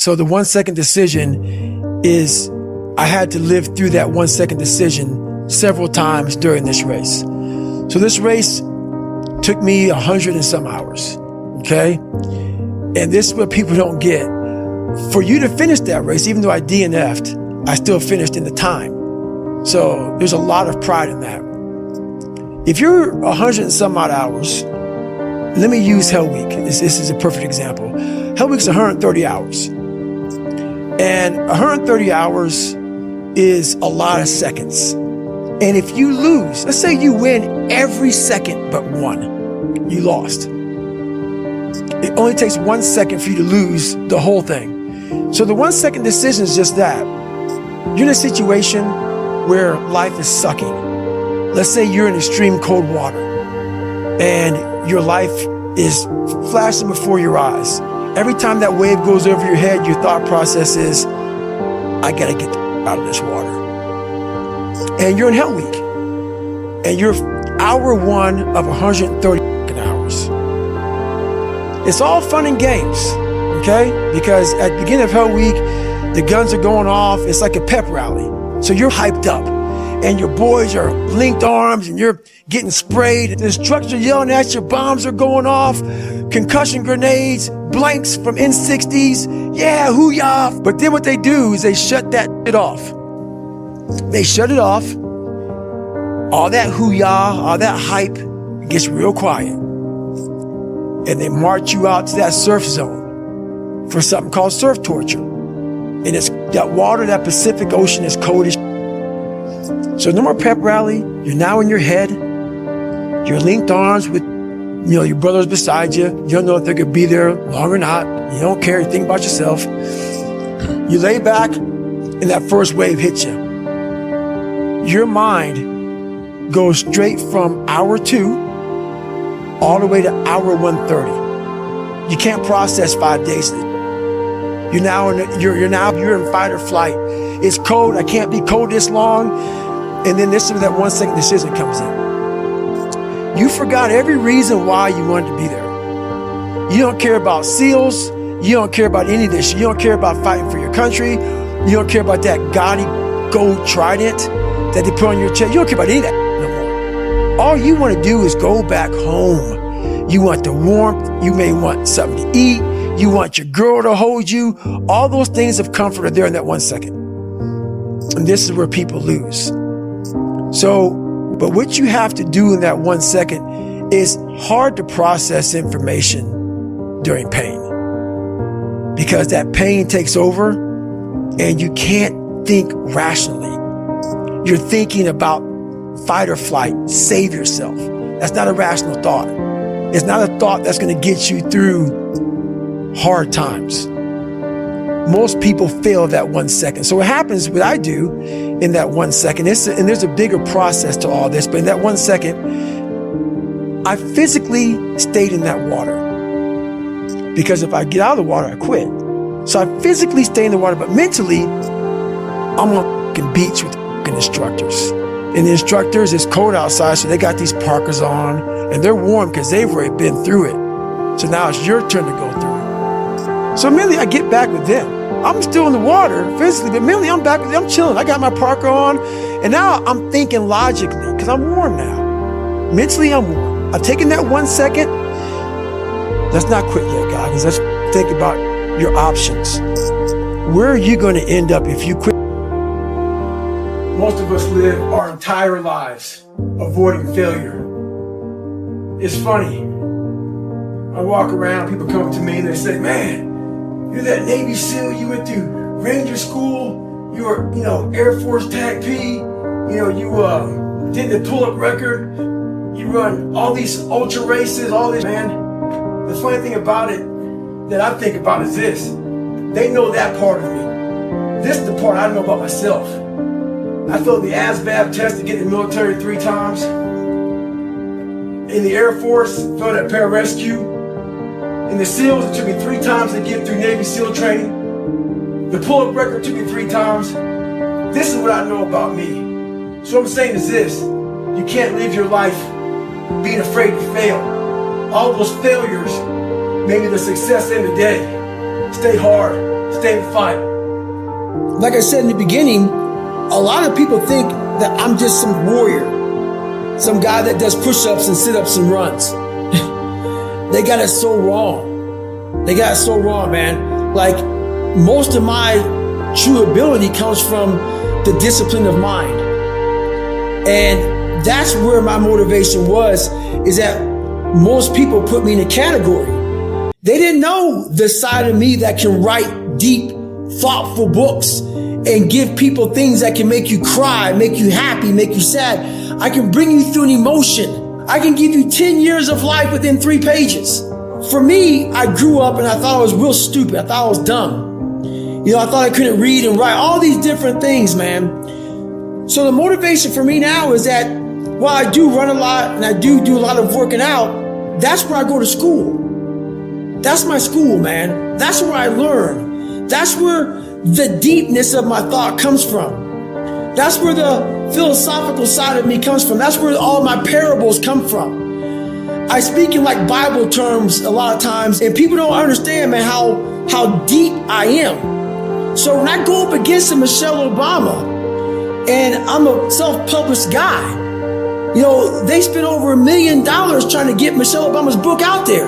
So the 1 second decision is, I had to live through that 1 second decision several times during this race. So this race took me 100 and some hours, okay? And this is what people don't get. For you to finish that race, even though I DNF'd, I still finished in the time. So there's a lot of pride in that. If you're 100 and some odd hours, let me use Hell Week. This is a perfect example. Hell Week's 130 hours. And 130 hours is a lot of seconds. And if you lose, let's say you win every second but one, you lost. It only takes 1 second for you to lose the whole thing. So the 1 second decision is just that. You're in a situation where life is sucking. Let's say you're in extreme cold water and your life is flashing before your eyes. Every time that wave goes over your head, your thought process is, I gotta get out of this water. And you're in Hell Week. And you're hour one of 130 hours. It's all fun and games, okay? Because at the beginning of Hell Week, the guns are going off. It's like a pep rally. So you're hyped up. And your boys are linked arms and you're getting sprayed. The instructors are yelling at you, bombs are going off, concussion grenades, blanks from N60s. Yeah, hoo-yah. But then what they do is they shut that shit off. They shut it off. All that hoo-yah, all that hype gets real quiet. And they march you out to that surf zone for something called surf torture. And it's that water, that Pacific Ocean is cold as shit. So no more pep rally. You're now in your head. You're linked arms with, your brothers beside you. You don't know if they're going to be there long or not. You don't care. You think about yourself. You lay back and that first wave hits you. Your mind goes straight from hour 2 all the way to hour 130. You can't process 5 days. You're in fight or flight. It's cold. I can't be cold this long. And then this is that 1 second decision comes in. You forgot every reason why you wanted to be there. You don't care about SEALs. You don't care about any of this. You don't care about fighting for your country. You don't care about that gaudy gold trident that they put on your chest. You don't care about any of that no more. All you want to do is go back home. You want the warmth. You may want something to eat. You want your girl to hold you. All those things of comfort are there in that 1 second. And this is where people lose. So, but what you have to do in that 1 second is hard to process information during pain. Because that pain takes over and you can't think rationally. You're thinking about fight or flight, save yourself. That's not a rational thought. It's not a thought that's going to get you through hard times. Most people fail that 1 second. So what happens, what I do in that 1 second, and there's a bigger process to all this, but in that 1 second, I physically stayed in that water. Because if I get out of the water, I quit. So I physically stay in the water, but mentally, I'm on the beach with the instructors. And the instructors, it's cold outside, so they got these parkas on, and they're warm because they've already been through it. So now it's your turn to go through it. So mentally, I get back with them. I'm still in the water physically, but mentally, I'm back with them. I'm chilling. I got my parka on, and now I'm thinking logically because I'm warm now. Mentally, I'm warm. I've taken that 1 second. Let's not quit yet, guys. Let's think about your options. Where are you going to end up if you quit? Most of us live our entire lives avoiding failure. It's funny. I walk around, people come to me and they say, man, you're that Navy SEAL, you went through Ranger School, you were, Air Force TAC P, you did the pull-up record, you run all these ultra races, all this, man. The funny thing about it that I think about is this. They know that part of me. This is the part I know about myself. I failed the ASVAB test to get in the military 3 times. In the Air Force, failed at pararescue. In the SEALs, it took me 3 times to get through Navy SEAL training. The pull-up record took me 3 times. This is what I know about me. So what I'm saying is this. You can't live your life being afraid to fail. All those failures, maybe the success in the day. Stay hard. stay the fight. Like I said in the beginning, a lot of people think that I'm just some warrior, some guy that does push-ups and sit-ups and runs. They got it so wrong. They got it so wrong, man. Like, most of my true ability comes from the discipline of mind. And that's where my motivation was, is that most people put me in a category. They didn't know the side of me that can write deep, thoughtful books and give people things that can make you cry, make you happy, make you sad. I can bring you through an emotion. I can give you 10 years of life within 3 pages. For me, I grew up and I thought I was real stupid. I thought I was dumb. You know, I thought I couldn't read and write, all these different things, man. So the motivation for me now is that while I do run a lot and I do a lot of working out, that's where I go to school. That's my school, man. That's where I learn. That's where the deepness of my thought comes from. That's where the philosophical side of me comes from. That's where all my parables come from. I speak in like Bible terms a lot of times, and people don't understand, man, how deep I am. So when I go up against a Michelle Obama, and I'm a self-published guy, you know, they spent over $1 million trying to get Michelle Obama's book out there.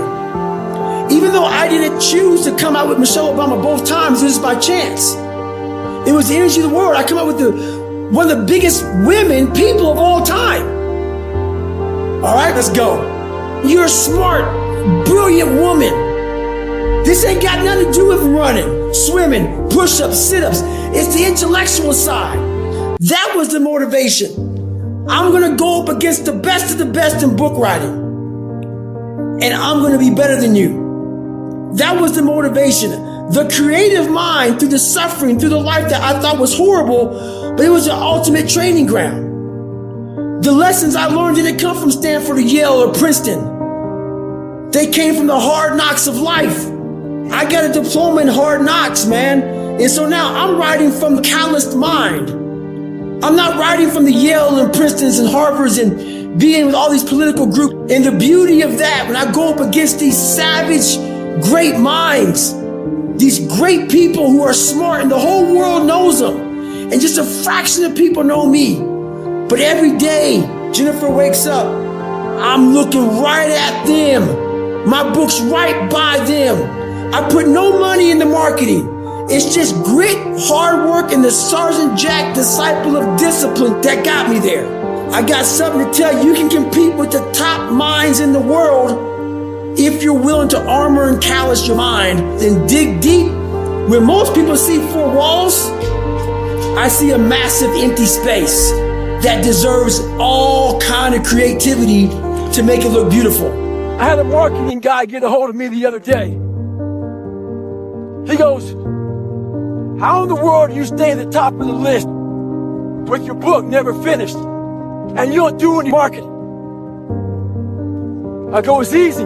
Even though I didn't choose to come out with Michelle Obama both times, it was by chance. It was the energy of the world. I come out with one of the biggest people of all time. All right, let's go. You're a smart, brilliant woman. This ain't got nothing to do with running, swimming, push-ups, sit-ups. It's the intellectual side. That was the motivation. I'm gonna go up against the best of the best in book writing. And I'm gonna be better than you. That was the motivation. The creative mind, through the suffering, through the life that I thought was horrible, but it was an ultimate training ground. The lessons I learned didn't come from Stanford or Yale or Princeton. They came from the hard knocks of life. I got a diploma in hard knocks, man. And so now I'm writing from calloused mind. I'm not writing from the Yale and Princetons and Harvards and being with all these political groups. And the beauty of that, when I go up against these savage, great minds, these great people who are smart and the whole world knows them, and just a fraction of people know me. But every day, Jennifer wakes up, I'm looking right at them. My book's right by them. I put no money into marketing. It's just grit, hard work, and the Sergeant Jack disciple of discipline that got me there. I got something to tell you. You can compete with the top minds in the world if you're willing to armor and callous your mind, then dig deep. When most people see 4 walls, I see a massive empty space that deserves all kind of creativity to make it look beautiful. I had a marketing guy get a hold of me the other day. He goes, how in the world do you stay at the top of the list with your book never finished and you don't do any marketing? I go, it's easy.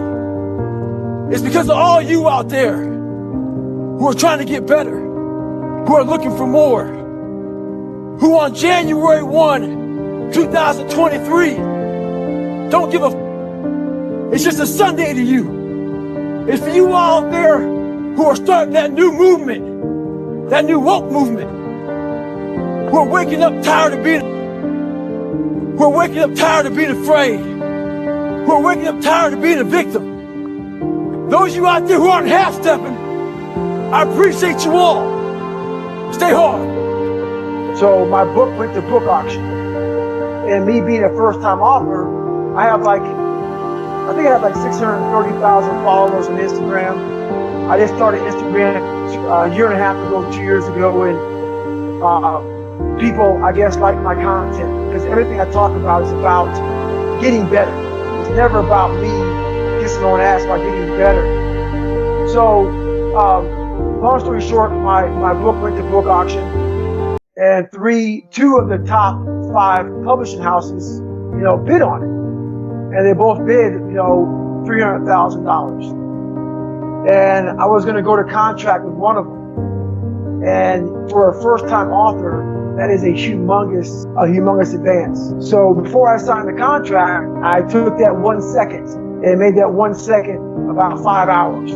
It's because of all you out there who are trying to get better, who are looking for more, who on January 1, 2023, don't give a it's just a Sunday to you. It's for you all out there who are starting that new movement, that new woke movement, who are waking up tired of being afraid, who are waking up tired of being a victim. Those of you out there who aren't half-stepping, I appreciate you all. Stay hard. So my book went to book auction. And me being a first-time author, I think I have like 630,000 followers on Instagram. I just started Instagram a year and a half ago, 2 years ago, and people, I guess, like my content because everything I talk about is about getting better. It's never about me kissing on ass about getting better. So, long story short, my book went to book auction, and two of the top 5 publishing houses, bid on it. And they both bid, $300,000. And I was going to go to contract with one of them. And for a first-time author, that is a humongous advance. So before I signed the contract, I took that 1 second and made that 1 second about 5 hours.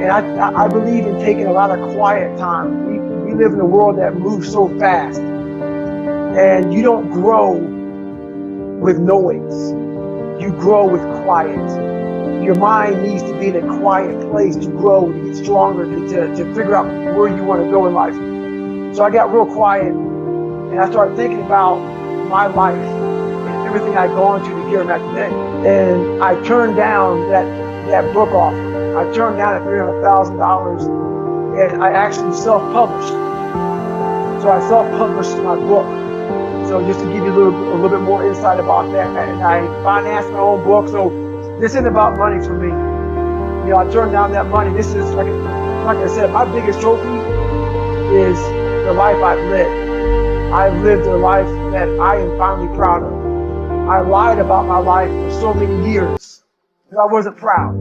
And I believe in taking a lot of quiet time. We live in a world that moves so fast. And you don't grow with noise. You grow with quiet. Your mind needs to be in a quiet place to grow, to get stronger, to figure out where you want to go in life. So I got real quiet, and I started thinking about my life and everything I'd gone to get where I'm at today. And I turned down that book offer. I turned down at $300,000, and I actually self-published. So I self-published my book. So just to give you a little bit more insight about that, and I financed my own book. So this isn't about money for me. You know, I turned down that money. This is, like I said, my biggest trophy is the life I've lived. I've lived a life that I am finally proud of. I lied about my life for so many years because I wasn't proud.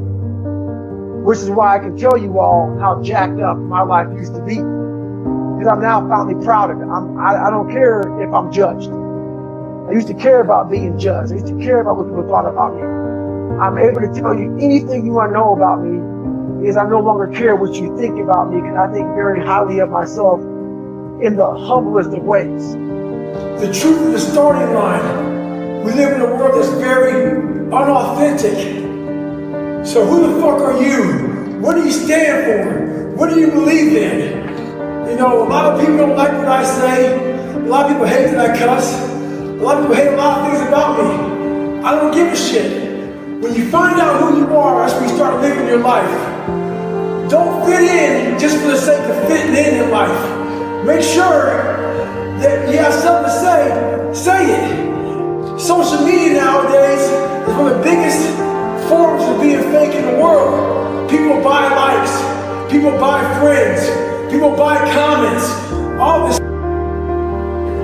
Which is why I can tell you all how jacked up my life used to be. Because I'm now finally proud of it. I don't care if I'm judged. I used to care about being judged. I used to care about what people thought about me. I'm able to tell you anything you want to know about me because I no longer care what you think about me because I think very highly of myself in the humblest of ways. The truth of the starting line. We live in a world that's very unauthentic. So who the fuck are you? What do you stand for? What do you believe in? You know, a lot of people don't like what I say. A lot of people hate that I cuss. A lot of people hate a lot of things about me. I don't give a shit. When you find out who you are, that's when you start living your life. Don't fit in just for the sake of fitting in life. Make sure that you have something to say it. Social media nowadays is one of the biggest forms of being fake in the world. People buy likes, people buy friends, people buy comments, all this.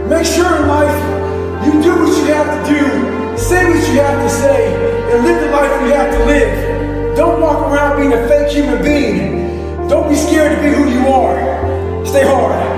Make sure in life you do what you have to do, say what you have to say, and live the life you have to live. Don't walk around being a fake human being. Don't be scared to be who you are. Stay hard.